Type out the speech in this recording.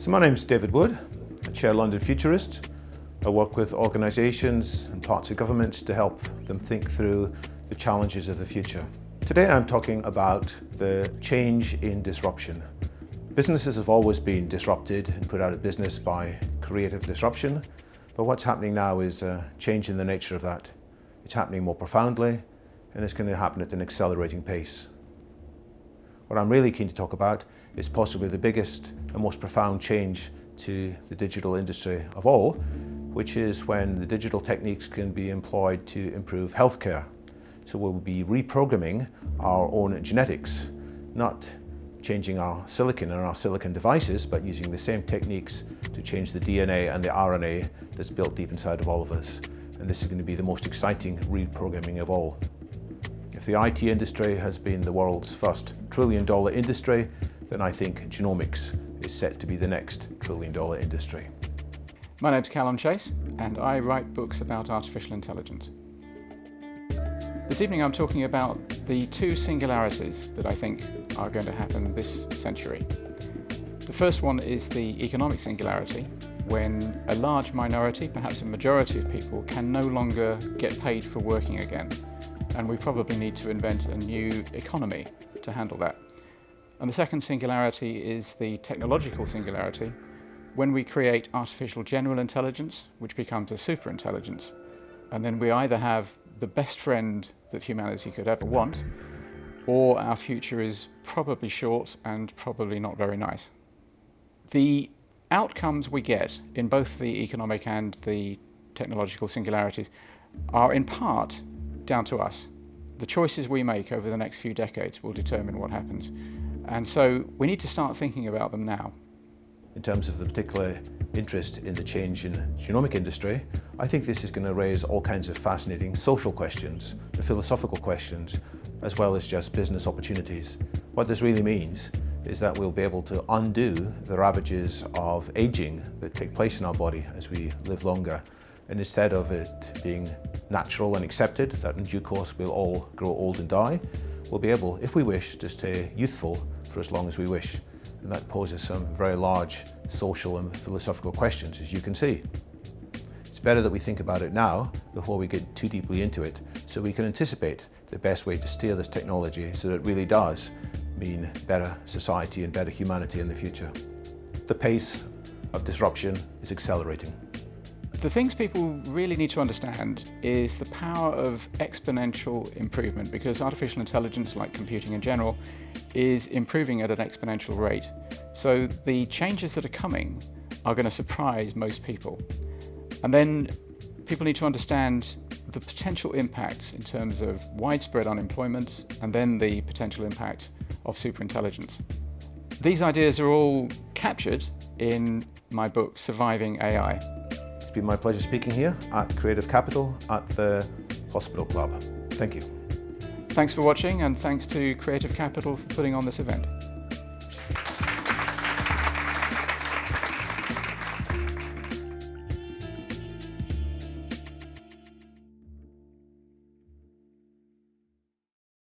So my name's David Wood. I chair London Futurists. I work with organisations and parts of governments to help them think through the challenges of the future. Today I'm talking about the change in disruption. Businesses have always been disrupted and put out of business by creative disruption, but what's happening now is a change in the nature of that. It's happening more profoundly, and it's going to happen at an accelerating pace. What I'm really keen to talk about is possibly the biggest and most profound change to the digital industry of all, which is when the digital techniques can be employed to improve healthcare. So we'll be reprogramming our own genetics, not changing our silicon and our silicon devices, but using the same techniques to change the DNA and the RNA that's built deep inside of all of us. And this is going to be the most exciting reprogramming of all. If the IT industry has been the world's first trillion-dollar industry, then I think genomics is set to be the next trillion-dollar industry. My name's Calum Chace, and I write books about artificial intelligence. This evening I'm talking about the two singularities that I think are going to happen this century. The first one is the economic singularity, when a large minority, perhaps a majority of people, can no longer get paid for working again. And we probably need to invent a new economy to handle that. And the second singularity is the technological singularity, when we create artificial general intelligence, which becomes a superintelligence. And then we either have the best friend that humanity could ever want, or our future is probably short and probably not very nice. The outcomes we get in both the economic and the technological singularities are in part down to us. The choices we make over the next few decades will determine what happens. And so we need to start thinking about them now. In terms of the particular interest in the change in the genomic industry, I think this is going to raise all kinds of fascinating social questions, and philosophical questions, as well as just business opportunities. What this really means is that we'll be able to undo the ravages of aging that take place in our body as we live longer. And instead of it being natural and accepted that in due course we'll all grow old and die, we'll be able, if we wish, to stay youthful for as long as we wish. And that poses some very large social and philosophical questions, as you can see. It's better that we think about it now before we get too deeply into it, so we can anticipate the best way to steer this technology so that it really does mean better society and better humanity in the future. The pace of disruption is accelerating. The things people really need to understand is the power of exponential improvement, because artificial intelligence, like computing in general, is improving at an exponential rate. So the changes that are coming are going to surprise most people. And then people need to understand the potential impact in terms of widespread unemployment, and then the potential impact of superintelligence. These ideas are all captured in my book, Surviving AI. It's been my pleasure speaking here at Creative Capital at the Hospital Club. Thank you. Thanks for watching, and thanks to Creative Capital for putting on this event.